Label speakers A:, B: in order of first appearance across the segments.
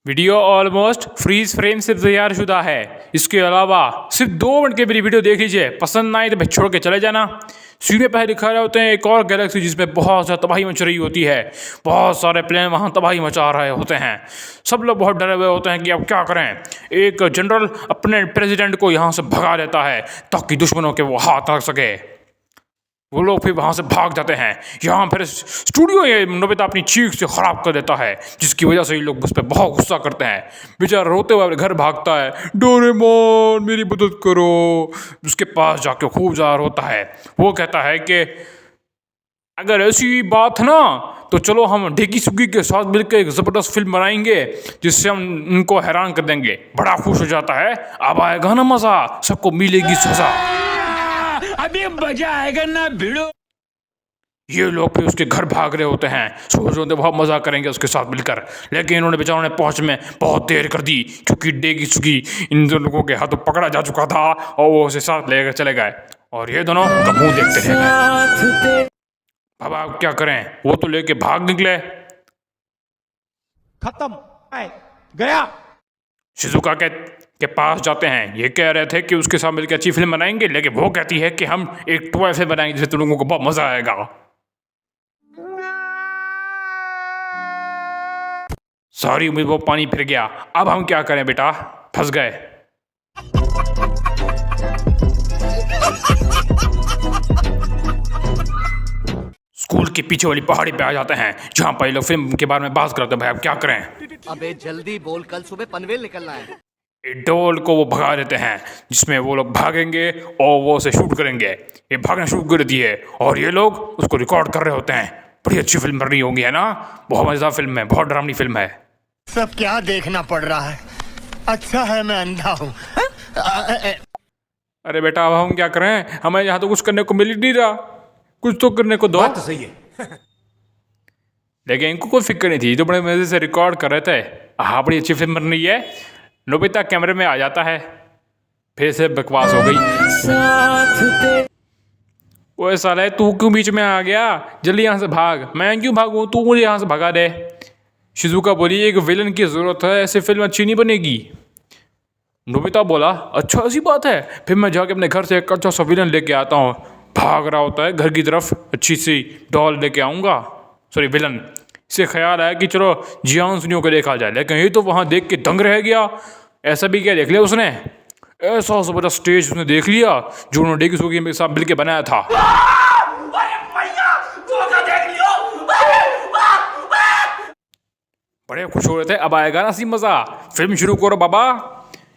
A: Video almost freeze frame से तैयार शुदा है। इसके अलावा सिर्फ 2 मिनट की मेरी वीडियो देख लीजिए, पसंद ना आए तो भाई छोड़ के चले जाना। सीधे पहले दिखा रहे होते हैं एक और गैलेक्सी जिसमें बहुत ज़्यादा तबाही मच रही होती है, बहुत सारे प्लेन वहाँ तबाही मचा रहे होते हैं। सब लोग बहुत डरे हुए होते हैं कि अब क्या करें। एक जनरल अपने प्रेसिडेंट को यहाँ से भगा देता है ताकि दुश्मनों के वो हाथ रख सके। वो लोग फिर वहाँ से भाग जाते हैं। यहाँ फिर स्टूडियो ये नोबिता अपनी चीख से ख़राब कर देता है, जिसकी वजह से ये लोग उस पर बहुत गुस्सा करते हैं। बेचारा रोते हुए अपने घर भागता है, डोरेमोन मेरी मदद करो। उसके पास जाके खूब ज़्यादा रोता है। वो कहता है कि अगर ऐसी बात है ना तो चलो हम ढेकी सुगी के साथ मिलकर एक ज़बरदस्त फिल्म बनाएंगे जिससे हम उनको हैरान कर देंगे। बड़ा खुश हो जाता है, अब आएगा ना मज़ा, सबको मिलेगी सज़ा।
B: अभी मजा आएगा ना भिड़ो।
A: ये लोग फिर उसके घर भाग रहे होते हैं, सोच रहे होते बहुत मजा करेंगे उसके साथ मिलकर। लेकिन इन्होंने बेचारों ने पहुंच में बहुत देर कर दी, क्योंकि डेगी सुगी इन दोनों लोगों के हाथों पकड़ा जा चुका था और वो उसे साथ लेकर चले गए। और ये दोनों उनका मुंह देखते रह गए। अब आप क्या करें, वो तो लेके भाग निकले।
B: खत्म गया।
A: शिजुका के पास जाते हैं। ये कह रहे थे कि उसके साथ मिलकर अच्छी फिल्म बनाएंगे, लेकिन वो कहती है कि हम एक टॉय फिल्म बनाएंगे जिससे तुम लोगों को बहुत मजा आएगा। सारी उम्मीद वो पानी फिर गया। अब हम क्या करें बेटा, फंस गए। स्कूल के पीछे वाली पहाड़ी पे आ जाते हैं, जहाँ पर ये लोग फिल्म के बारे में बात करते हैं। भाई अब क्या करें।
C: अबे जल्दी बोल, कल सुबह पनवेल निकलना है।
A: एक डॉल को वो भगा देते हैं, जिसमें वो लोग भागेंगे और वो उसे शूट करेंगे। ये भागना शुरू कर देती है और ये लोग उसको रिकॉर्ड कर रहे होते हैं। बड़ी अच्छी फिल्म बन रही होगी, है ना? बहुत मजेदार फिल्म है, बहुत डरावनी फिल्म है।
C: सब क्या देखना पड़ रहा है? अच्छा है मैं अंधा हूँ।
A: अरे बेटा अब हम क्या करें, हमें यहाँ तो कुछ करने को मिल ही नहीं रहा, कुछ तो करने को दो।
B: बात तो सही है।
A: लेकिन इनको कोई फिक्र नहीं थी, तो बड़े मजे से रिकॉर्ड कर रहे थे। हाँ बड़ी अच्छी फिल्म बन रही है। नोबिता कैमरे में आ जाता है, फिर से बकवास हो गई। ओए साले तू क्यों बीच में आ गया, जल्दी यहाँ से भाग। मैं क्यों भागूं, तू मुझे यहाँ से भगा दे। शिजुका बोली एक विलन की जरूरत है, ऐसे फिल्म अच्छी नहीं बनेगी। नोबिता बोला अच्छा ऐसी बात है, फिर मैं जाके अपने घर से एक अच्छा सा विलन लेके आता हूँ। भाग रहा होता है घर की तरफ, अच्छी सी डॉल लेके आऊँगा, सॉरी विलन। इसे ख्याल आया कि चलो जियान सुनियों को देखा जाए, लेकिन ये तो वहाँ देख के दंग रह गया। ऐसा भी क्या देख लिया उसने, ऐसा ज़बरदस्त स्टेज उसने देख लिया जो उन्होंने डेगी सुगी के साथ मिल के बनाया था। बड़े खुश हो रहे थे, अब आएगा ना सी मज़ा, फिल्म शुरू करो बाबा।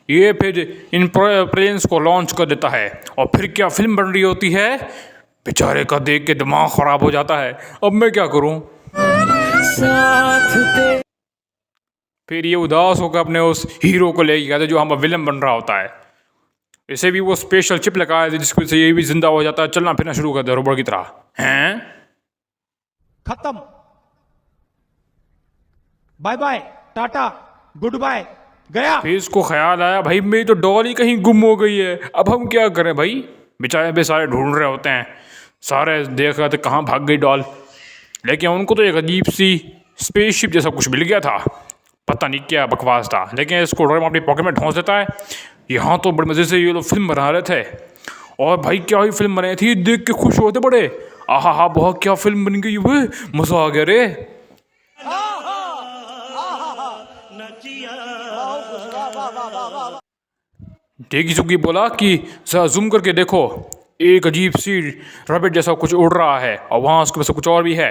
A: ये फिर इन प्लेन्स को लॉन्च कर देता है और फिर क्या फिल्म बन रही होती है। बेचारे का देख के दिमाग ख़राब हो जाता है, अब मैं क्या करूं। फिर ये उदास होकर अपने उस हीरो को ले गया था जो हम विलन बन रहा होता है। इसे भी वो स्पेशल चिप लगाया था जिसकी वजह से ये भी जिंदा हो जाता है, चलना फिरना शुरू कर दे रोबोट की तरह। हैं
B: खत्म, bye bye, tata, goodbye, गया।
A: फिर इसको ख्याल आया भाई मेरी तो डॉल ही कहीं गुम हो गई है, अब हम क्या करें भाई। बेचारे भी सारे ढूंढ रहे होते हैं, सारे देख रहे थे कहाँ भाग गई डॉल। लेकिन उनको तो एक अजीब सी स्पेसशिप जैसा कुछ मिल गया था, पता नहीं क्या बकवास था। लेकिन इसको डोरेमोन अपनी पॉकेट में ढोंस देता है। यहाँ तो बड़े मज़े से ये लोग फिल्म बना रहे थे, और भाई क्या ही फिल्म बनाई थी, देख के खुश होते बड़े। आहा हा बहुत क्या फिल्म बन गई, वो मज़ा आ गया रे। डेगी सुगी बोला कि जरा जूम करके देखो, एक अजीब सी रैबिट जैसा कुछ उड़ रहा है और वहाँ उसके पास कुछ और भी है।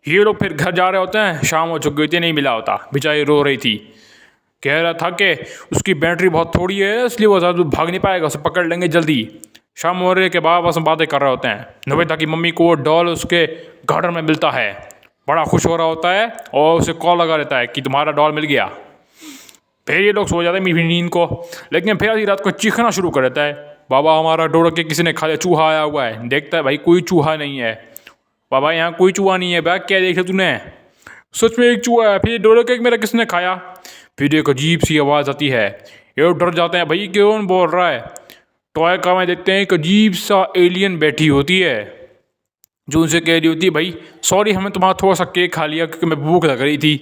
A: ये लोग फिर घर जा रहे होते हैं, शाम हो चुकी थी, नहीं मिला होता। बेचारी रो रही थी, कह रहा था कि उसकी बैटरी बहुत थोड़ी है इसलिए वो ज़्यादा भाग नहीं पाएगा, उसे पकड़ लेंगे जल्दी। शाम होने के बाद बस बातें कर रहे होते हैं। नोबिता की मम्मी को वो डॉल उसके गार्डन में मिलता है, बड़ा खुश हो रहा होता है और उसे कॉल लगा देता है कि तुम्हारा डॉल मिल गया। फिर ये लोग सो जाते हैं मीठी नींद को, लेकिन फिर आधी रात को चीखना शुरू कर देता है, बाबा हमारा डोर के किसी ने खा लिया, चूहा आया हुआ है। देखता है भाई कोई चूहा नहीं है। बाबा यहाँ कोई चूहा नहीं है, बैग क्या देखे तूने, सच में एक चूहा है। फिर डोर केक मेरा किसने खाया। फिर एक अजीब सी आवाज़ आती है, ये डर जाते हैं भाई कौन बोल रहा है। टॉय कार में देखते हैं एक अजीब सा एलियन बैठी होती है, जो उनसे कह रही होती है भाई सॉरी हमें तुम्हारा थोड़ा सा केक खा लिया क्योंकि मैं भूख लग रही थी।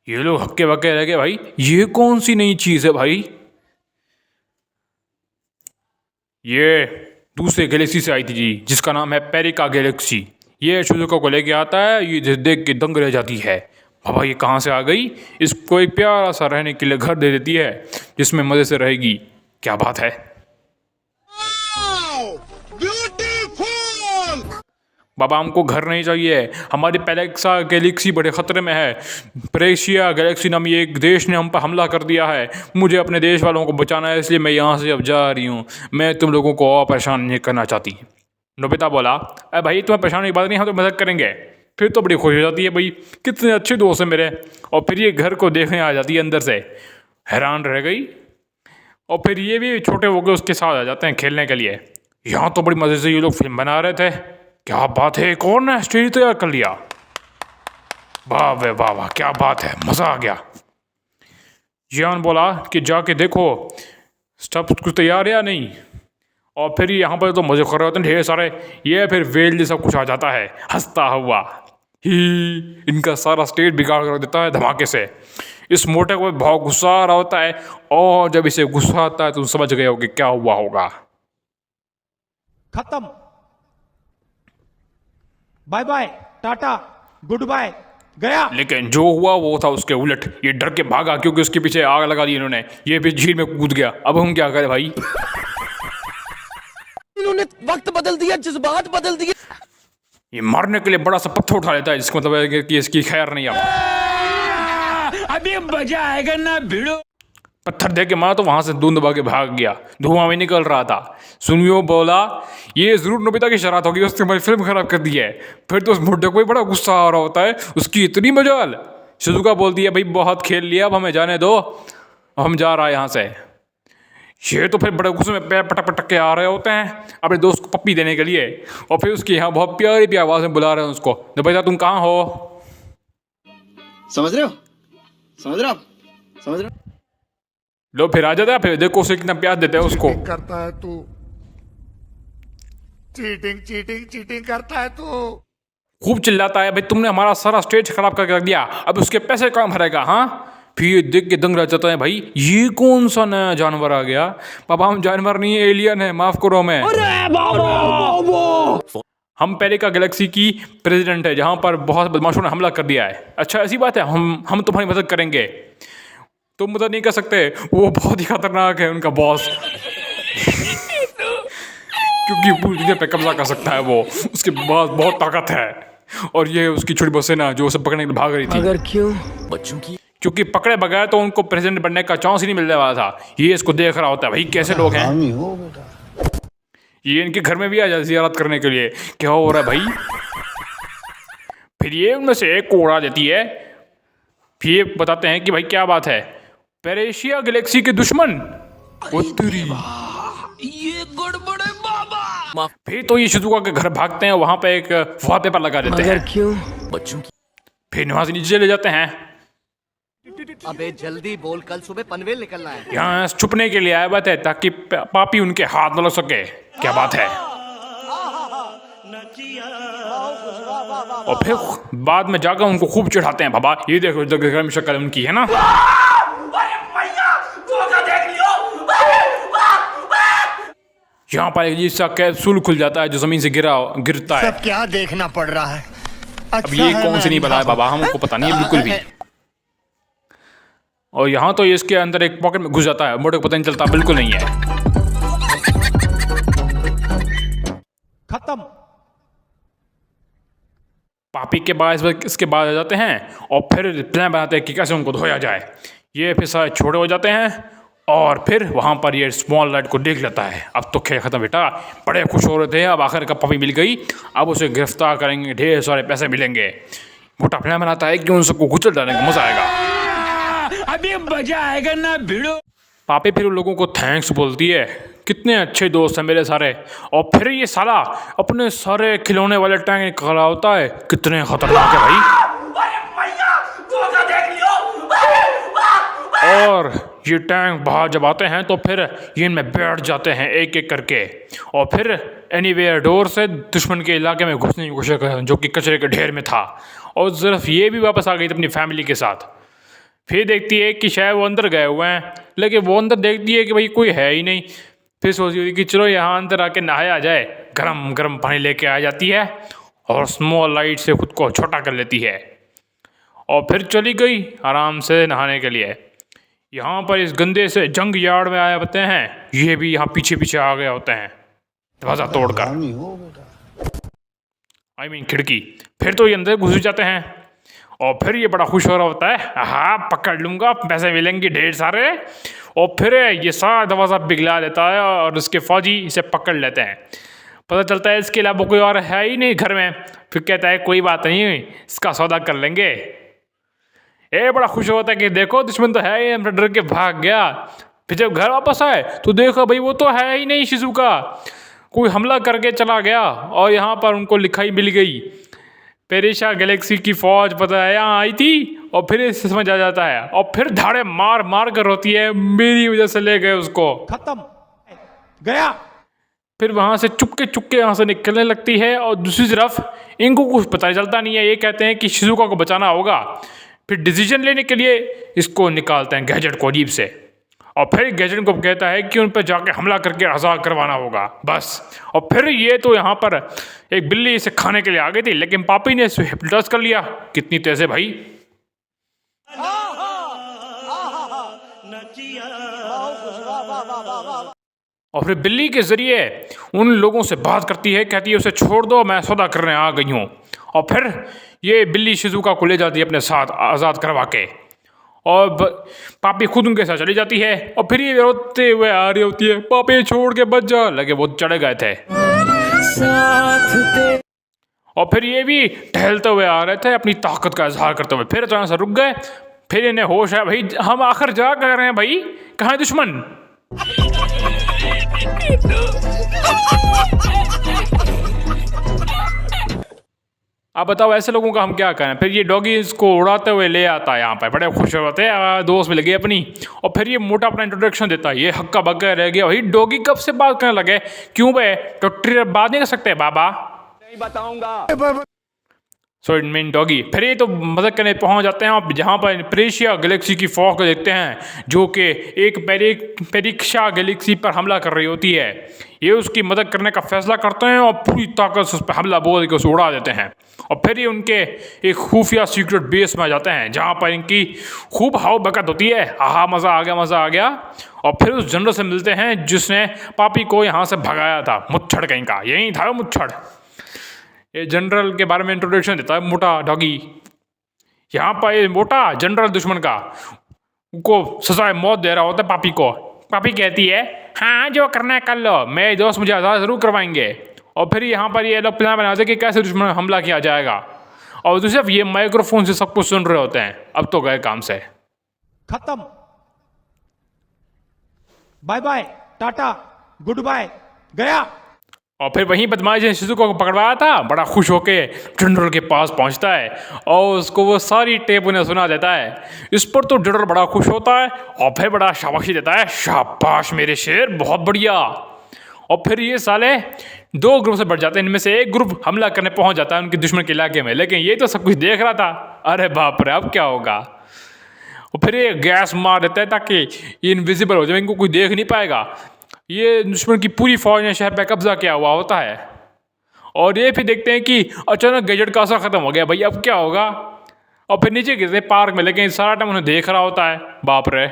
A: ये लोग हक्के बक्के रह गए भाई, ये कौन सी नई चीज़ है भाई। ये दूसरे गैलेक्सी से आई थी जी, जिसका नाम है पेरिका गैलेक्सी। ये शिजुका को लेके आता है, ये देख के दंग रह जाती है। बाबा ये कहाँ से आ गई। इसको एक प्यारा सा रहने के लिए घर दे देती है, जिसमें मज़े से रहेगी। क्या बात है। बाबा हमको घर नहीं चाहिए, हमारी पेलेक्सा गैलेक्सी बड़े ख़तरे में है। प्रेशिया गैलेक्सी नामी एक देश ने हम पर हमला कर दिया है। मुझे अपने देश वालों को बचाना है, इसलिए मैं यहाँ से अब जा रही हूँ। मैं तुम लोगों को और परेशान नहीं करना चाहती। नोबिता बोला, अरे भाई तुम्हें परेशान की बात नहीं, हम तो मदद करेंगे। फिर तो बड़ी खुश हो जाती है, भाई कितने अच्छे दोस्त हैं मेरे। और फिर ये घर को देखने आ जाती है अंदर से, हैरान रह गई। और फिर ये भी छोटे हो गए, उसके साथ आ जाते हैं खेलने के लिए। यहाँ तो बड़ी मज़े से ये लोग फिल्म बना रहे थे। क्या बात है, कौन ने स्टेज तैयार कर लिया। वाह वे वाह वाह, क्या बात है, मज़ा आ गया। जियान बोला कि जाके देखो सब कुछ तैयार है या नहीं। और फिर यहाँ पर तो मज़े कर रहे होते हैं ढेर सारे। ये फिर वेल जैसा कुछ आ जाता है हंसता हुआ ही, इनका सारा स्टेज बिगाड़ कर देता है धमाके से। इस मोटे को बहुत गुस्सा आ रहा होता है, और जब इसे गुस्सा आता है तो समझ गए होगे क्या हुआ होगा।
B: खत्म। Bye bye, tata, goodbye, गया।
A: लेकिन जो हुआ वो था उसके उलट। ये डर के भागा क्योंकि उसके पीछे आग लगा दी इन्होंने। ये भी झील में कूद गया। अब हम क्या करें भाई।
D: इन्होंने वक्त बदल दिया, जज्बात बदल दिए।
A: ये मारने के लिए बड़ा सा पत्थर उठा लेता है, जिसका मतलब है कि इसकी खैर नहीं। अब
D: अभी मजा आएगा ना भिड़ो।
A: पत्थर दे के मारा तो वहां से धुंध दबा के भाग गया, धुआं भी निकल रहा था। सुनियो बोला, ये जरूर नोबिता की शरारत होगी, उसने हमारी फिल्म खराब कर दी है। फिर तो उस बुड्ढे को भी बड़ा गुस्सा आ रहा होता है, उसकी इतनी मजाल। शिजुका बोलती है, भाई बहुत खेल लिया, अब हमें जाने दो, हम जा रहा है यहाँ से। ये तो फिर बड़े गुस्से में पैर पटक पटक के आ रहे होते हैं अपने दोस्त को पप्पी देने के लिए। और फिर उसकी यहाँ बहुत प्यारी प्यारी आवाज़ में बुला रहे हैं उसको, नोबिता तुम कहाँ हो।
E: समझ रहे हो, समझ रहे हो आप, समझ रहे हो।
A: लो फिर आ जाता है, फिर देखो उसे कितना प्यार देते हैं उसको।
C: चीटिंग करता है तू, चीटिंग चीटिंग चीटिंग करता है तू।
A: खूब चिल्लाता है, भाई तुमने हमारा सारा स्टेज खराब करके रख दिया, अब उसके पैसे कौन भरेगा। हाँ, फिर देख के दंग रह जाता है, भाई ये कौन सा नया जानवर आ गया। पापा हम जानवर नहीं है, एलियन है, माफ करो हमें। हम पेरिका गैलेक्सी की प्रेसिडेंट है, जहाँ पर बहुत बदमाशों ने हमला कर दिया है। अच्छा ऐसी बात है, हम तुम्हारी मदद करेंगे। तुम मदद नहीं कर सकते, वो बहुत ही खतरनाक है उनका बॉस। क्योंकि पूरी दुनिया पे कब्जा कर सकता है वो, उसके पास बहुत ताकत है। और ये उसकी छोटी बसें ना जो उसे पकड़ने के लिए भाग रही थी।
D: अगर क्यों बच्चों की,
A: क्योंकि पकड़े बगैर तो उनको प्रेसिडेंट बनने का चांस ही नहीं मिलने वाला था। ये इसको देख रहा होता है, भाई कैसे लोग हैं। ये इनके घर में भी आ जाए जियारत करने के लिए, क्या हो रहा है भाई। फिर ये उनमें से एक को उड़ा देती है। फिर ये बताते हैं कि भाई क्या बात है, पेरेशिया गैलेक्सी के दुश्मन।
D: ये गड़बड़ है बाबा।
A: फिर तो ये शिजुका के घर भागते हैं, वहां पे एक वॉलपेपर लगा देते
D: अगर
A: हैं।
D: क्यों बच्चों की,
A: फिर वहां से नीचे चले जाते हैं।
E: अबे जल्दी बोल, कल सुबह पनवेल निकलना है।
A: यहाँ छुपने के लिए आया बात है, ताकि पापी उनके हाथ न लग सके। क्या बात है। और फिर बाद में जाकर उनको खूब चिढ़ाते हैं। बाबा ये देखो घर में शक्ल उनकी है ना। यहाँ पर एक सा कैप्सूल खुल जाता है जो जमीन से गिरता है।
C: सब क्या देखना पड़ रहा है।
A: अब
C: अच्छा
A: ये
C: है
A: कौन
C: मैं
A: से नहीं
C: अंधा
A: बताया
C: हूं।
A: बाबा, हमको पता नहीं है बिल्कुल भी। और यहाँ तो इसके अंदर एक पॉकेट में घुस जाता है, मोटे को पता नहीं चलता बिल्कुल नहीं है।
B: खत्म।
A: पापी के बाद इसके बाद आ जाते हैं और फिर प्लान बनाते हैं कि कैसे उनको धोया जाए। ये फिर सारे छोटे हो जाते हैं और फिर वहाँ पर ये स्मॉल लाइट को देख लेता है। अब तो खेल खत्म बेटा, बड़े खुश हो रहे थे, अब आखिर का पपी मिल गई, अब उसे गिरफ्तार करेंगे, ढेर सारे पैसे मिलेंगे। मोटा प्लान बनाता है कि उन सबको कुचल डालने का मजा आएगा।
D: अभी मजा आएगा ना भिड़ो।
A: पापी फिर उन लोगों को थैंक्स बोलती है, कितने अच्छे दोस्त हैं मेरे सारे। और फिर ये साला अपने सारे खिलौने वाले टैंक निकाला होता है, कितने खतरनाक है भाई। और ये टैंक बाहर जब आते हैं तो फिर ये इनमें बैठ जाते हैं एक एक करके। और फिर एनीवेयर डोर से दुश्मन के इलाके में घुसने की कोशिश कर, जो कि कचरे के ढेर में था। और सिर्फ ये भी वापस आ गई थी अपनी फैमिली के साथ। फिर देखती है कि शायद वो अंदर गए हुए हैं, लेकिन वो अंदर देखती है कि भाई कोई है ही नहीं। फिर सोचती है कि चलो यहाँ अंदर आके नहाया जाए। गरम गरम पानी लेके आ जाती है और स्मॉल लाइट से खुद को छोटा कर लेती है और फिर चली गई आराम से नहाने के लिए। यहाँ पर इस गंदे से जंग यार्ड में आए होते हैं, ये भी यहाँ पीछे पीछे आ गए होते हैं दरवाज़ा तोड़कर, I mean खिड़की। फिर तो ये अंदर घुस जाते हैं और फिर ये बड़ा खुश हो रहा होता है, हाँ पकड़ लूँगा, पैसे मिलेंगे ढेर सारे। और फिर ये सारा दरवाज़ा पिघला देता है और उसके फौजी इसे पकड़ लेते हैं। पता चलता है इसके अलावा कोई और है ही नहीं घर में। फिर कहता है कोई बात नहीं, इसका सौदा कर लेंगे। ये बड़ा खुश होता है कि देखो दुश्मन तो है ही, डर के भाग गया। फिर जब घर वापस आए तो देखो भाई वो तो है ही नहीं शिजुका, कोई हमला करके चला गया। और यहाँ पर उनको लिखाई मिल गई, पेरिशा गैलेक्सी की फौज पता है यहाँ आई थी। और फिर इससे समझ आ जाता है और फिर धाड़े मार मार कर होती है, मेरी वजह से ले गए उसको।
B: खत्म गया।
A: फिर वहाँ से चुपके यहाँ से निकलने लगती है और दूसरी तरफ इनको कुछ पता चलता नहीं है। ये कहते हैं कि शिजुका को बचाना होगा। फिर डिसीजन लेने के लिए इसको निकालते हैं गैजेट को अजीब से, और फिर गैजेट को कहता है कि उन पर जाके हमला करके आज़ाद करवाना होगा बस। और फिर ये तो यहाँ पर एक बिल्ली इसे खाने के लिए आ गई थी, लेकिन पापी ने इसे हिप्नोटाइज कर लिया। कितनी तेज है भाई। और फिर बिल्ली के जरिए उन लोगों से बात करती है, कहती है उसे छोड़ दो, मैं सौदा करने आ गई हूँ। और फिर ये बिल्ली शिजुका को ले जाती है अपने साथ आज़ाद करवा के, और पापी खुद उनके साथ चली जाती है। और फिर ये रोते हुए आ रही होती है, पापी छोड़ के बच जा, लगे वो चढ़े गए थे। और फिर ये भी टहलते हुए आ रहे थे अपनी ताकत का इजहार करते हुए। फिर अचानक से रुक गए। फिर इन्हें होश है, भाई हम आखिर जा कर रहे हैं, भाई कहाँ है दुश्मन। आप बताओ ऐसे लोगों का हम क्या करें। फिर ये डॉगी इसको उड़ाते हुए ले आता है यहाँ पर, बड़े खुश होते हैं, दोस्त मिल गए अपनी। और फिर ये मोटा अपना इंट्रोडक्शन देता है, ये हक्का बक्का रह गया भाई, डॉगी कब से बात करने लगे, क्यों बे डॉक्टर बात नहीं कर सकते बाबा, नहीं बताऊंगा। So it mean doggy. फिर ये तो मदद करने पहुंच जाते हैं और जहाँ पर पेरिशा गैलेक्सी की फौज को देखते हैं, जो कि एक पेरिशा गैलेक्सी पर हमला कर रही होती है। ये उसकी मदद करने का फैसला करते हैं और पूरी ताकत से उस पर हमला बोल के उसे उड़ा देते हैं। और फिर ये उनके एक खुफिया सीक्रेट बेस में आ जाते हैं, जहाँ पर इनकी खूब हाव बकत होती है। आहा मज़ा आ गया, मज़ा आ गया। और फिर उस जनरल से मिलते हैं जिसने पापी को यहाँ से भगाया था, मुच्छड़ कहीं का, यही था वो मुच्छड़। ये जनरल के बारे में इंट्रोडक्शन देता है मोटा डॉगी। यहाँ पर ये मोटा जनरल दुश्मन का उनको सजाए मौत दे रहा होता है पापी को। पापी कहती है हाँ जो करना है कर लो, मेरे दोस्त मुझे आज़ाद ज़रूर करवाएंगे। और फिर यहाँ पर ये लोग प्लान बनाते हैं कि कैसे दुश्मन पर हमला किया जाएगा। और दूसरे ये माइक्रोफोन से सब कुछ सुन रहे होते हैं। अब तो गए काम से।
B: खत्म, bye bye, tata, goodbye, गया।
A: और फिर वहीं बदमाश ने शिजुका को पकड़वाया था, बड़ा खुश होके जनरल के पास पहुंचता है और उसको वो सारी टेप उन्हें सुना देता है। इस पर तो जनरल बड़ा खुश होता है और फिर बड़ा शाबाशी देता है, शाबाश मेरे शेर, बहुत बढ़िया। और फिर ये साले दो ग्रुप से बढ़ जाते हैं। इनमें से एक ग्रुप हमला करने पहुंच जाता है उनके दुश्मन के इलाके में, लेकिन ये तो सब कुछ देख रहा था। अरे बाप रे, अब क्या होगा। और फिर ये गैस मार देता है ताकि ये इनविजिबल हो जाए, इनको कोई देख नहीं पाएगा। ये दुश्मन की पूरी फौज ने शहर पर कब्जा किया हुआ होता है। और ये फिर देखते हैं कि अचानक गैजेट का असर खत्म हो गया, भाई अब क्या होगा। और फिर नीचे गिरते पार्क में, लेकिन सारा टाइम उन्हें देख रहा होता है। बाप रे,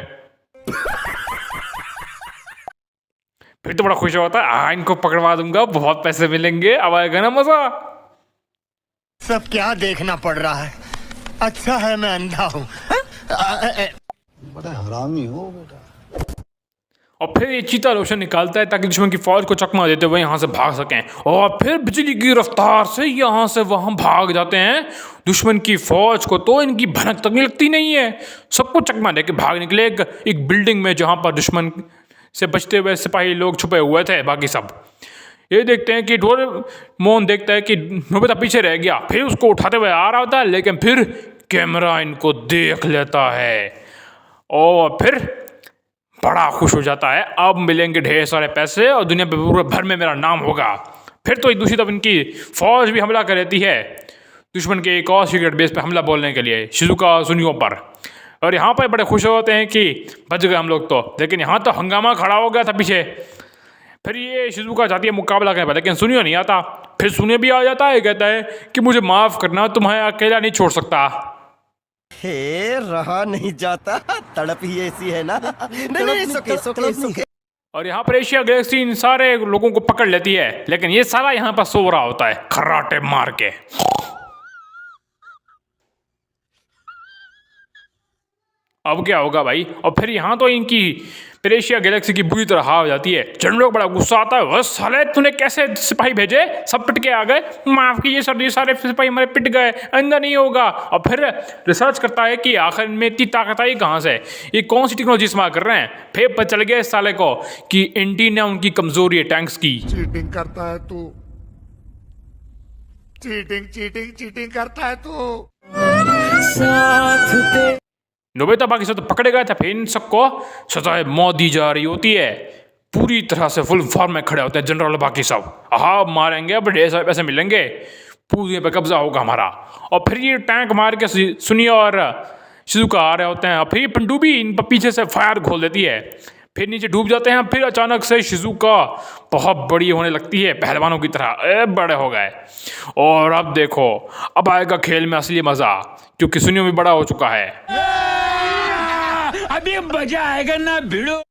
A: फिर तो बड़ा खुश होता है, हाँ इनको पकड़वा दूंगा, बहुत पैसे मिलेंगे, अब आएगा ना मजा।
C: सब क्या देखना पड़ रहा है, अच्छा है मैं अंधा हूँ।
E: बड़ा हरामी हो बेटा।
A: और फिर ये चीता रोशन निकालता है ताकि दुश्मन की फौज को चकमा देते हुए यहाँ से भाग सकें। और फिर बिजली की रफ्तार से यहाँ से वहाँ भाग जाते हैं। दुश्मन की फौज को तो इनकी भनक तक नहीं लगती नहीं है, सबको चकमा देके भाग निकले एक बिल्डिंग में, जहाँ पर दुश्मन से बचते हुए सिपाही लोग छुपे हुए थे। बाकी सब ये देखते हैं कि डोरेमोन देखता है कि नोबिता पीछे रह गया, फिर उसको उठाते हुए आ रहा होता है, लेकिन फिर कैमरा इनको देख लेता है और फिर बड़ा खुश हो जाता है। अब मिलेंगे ढेर सारे पैसे और दुनिया पूरे भर में मेरा नाम होगा। फिर तो एक दूसरी तरफ इनकी फौज भी हमला कर देती है दुश्मन के एक और सीक्रेट बेस पे हमला बोलने के लिए, शिजुका सुनियो पर। और यहाँ पर बड़े खुश होते हैं कि बच गए हम लोग तो, लेकिन यहाँ तो हंगामा खड़ा हो गया था पीछे। फिर ये शिजुका चाहती है मुकाबला करने पर, लेकिन सुनियो नहीं आता। फिर सुनियो भी आ जाता है, कहता है कि मुझे माफ़ करना, तुम्हें अकेला नहीं छोड़ सकता।
F: हे रहा नहीं जाता, तड़प ही ऐसी है ना। नहीं, सुके।
A: और यहाँ पर एशिया गैलेक्सी इन सारे लोगों को पकड़ लेती है, लेकिन ये सारा यहाँ पर सो रहा होता है खर्राटे मार के। अब क्या होगा भाई? और फिर यहाँ तो इनकी फिर एशिया गैलेक्सी की बुरी तरह हो जाती है। जनरल को बड़ा गुस्सा आता है, वह साले तूने कैसे सिपाही भेजे, सब पिट के आ गए, माफ कीजिए सर, ये सारे सिपाही हमारे पिट गए, अंदर नहीं होगा। और फिर रिसर्च करता है कि आखिर में इतनी ताकत आई कहाँ से, ये कौन सी टेक्नोलॉजी इस्तेमाल कर रहे हैं। फिर पता चल गया इस साले को कि एंटीना उनकी कमजोरी है टैंक्स की।
G: चीटिंग करता है तू, चीटिंग करता है तू।
A: नोबिता बाकी सब तो पकड़े गए थे, फिर इन सबको सजाए मौत दी जा रही होती है। पूरी तरह से फुल फॉर्म में खड़े होते हैं जनरल बाकी सब, हाँ मारेंगे अब ढेर सारे पैसे मिलेंगे, पूरे पे कब्जा होगा हमारा। और फिर ये टैंक मार के सुनियो और शिजुका आ रहे होते हैं। फिर पनडुब्बी इन पर पीछे से फायर खोल देती है, फिर नीचे डूब जाते हैं। फिर अचानक से शिजुका बहुत बड़ी होने लगती है, पहलवानों की तरह बड़े हो गए। और अब देखो, अब आएगा खेल में असली मज़ा, क्योंकि सुनियो भी बड़ा हो चुका है।
D: अभी मजा आएगा ना भिड़ो।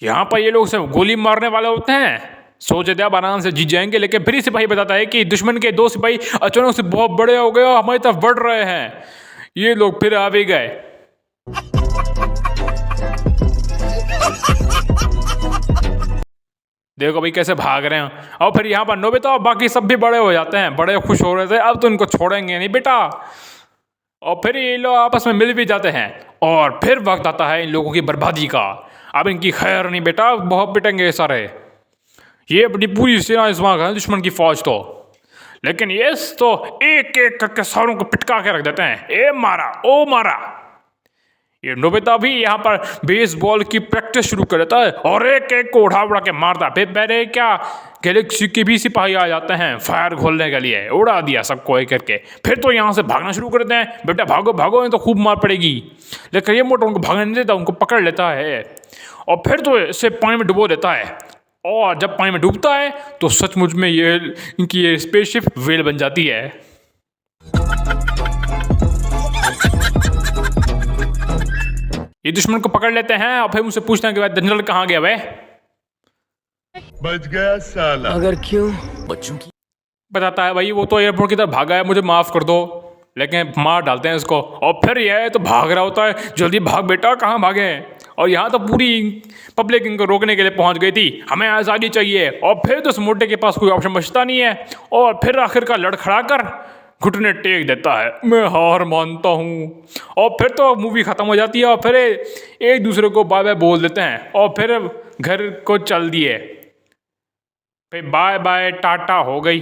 A: यहाँ पर ये लोग सब गोली मारने वाले होते हैं, सोचे थे अब आराम से जीत जाएंगे, लेकिन फिर सिपाही बताता है कि दुश्मन के 2 सिपाही अचानक से बहुत बड़े हो गए और हमारी तरफ बढ़ रहे हैं। ये लोग फिर आ भी गए। देखो भाई कैसे भाग रहे हैं। और फिर यहाँ पर नोबिता और बाकी सब भी बड़े हो जाते हैं, बड़े खुश हो रहे थे, अब तो इनको छोड़ेंगे नहीं बेटा। और फिर ये लोग आपस में मिल भी जाते हैं। और फिर वक्त आता है इन लोगों की बर्बादी का। अब इनकी खैर नहीं बेटा, बहुत पिटेंगे सारे। ये अपनी पूरी सेना इस्तेमाल करें दुश्मन की फौज तो, लेकिन ये तो एक एक करके सारों को पिटका के रख देते हैं। ए मारा, ओ मारा। ये नोबिता भी यहाँ पर बेसबॉल की प्रैक्टिस शुरू कर देता है और एक एक को उड़ा उड़ा के मारता है। फिर पहले क्या गैलेक्सी के भी सिपाही आ जाते हैं फायर खोलने के लिए, उड़ा दिया सबको एक करके। फिर तो यहाँ से भागना शुरू कर देते हैं, बेटा भागो भागो, तो खूब मार पड़ेगी। लेकिन ये मोटा उनको भागने नहीं देता, उनको पकड़ लेता है और फिर तो इसे पानी में डुबो देता है। और जब पानी में डूबता है तो सचमुच में ये इनकी ये स्पेसशिप व्हेल बन जाती है। ये दुश्मन को पकड़ लेते हैं और फिर मुझसे पूछते हैं कि भाई जनरल कहाँ गया वे?
G: बच गया साला।
F: अगर क्यों?
D: बच्चों की
A: बताता है भाई वो तो एयरपोर्ट की तरफ भागा है, मुझे माफ़ कर दो, लेकिन मार डालते हैं इसको। और फिर यह तो भाग रहा होता है, जल्दी भाग बेटा, कहाँ भागे। और यहाँ तो पूरी पब्लिक इनको रोकने के लिए पहुँच गई थी, हमें आज़ादी चाहिए। और फिर तो उस मोटे के पास कोई ऑप्शन बचता नहीं है और फिर आखिरकार लड़खड़ा कर घुटने टेक देता है, मैं हार मानता हूँ। और फिर तो मूवी ख़त्म हो जाती है और फिर एक दूसरे को बाय बाय बोल देते हैं और फिर घर को चल दिए। फिर बाय बाय टाटा हो गई।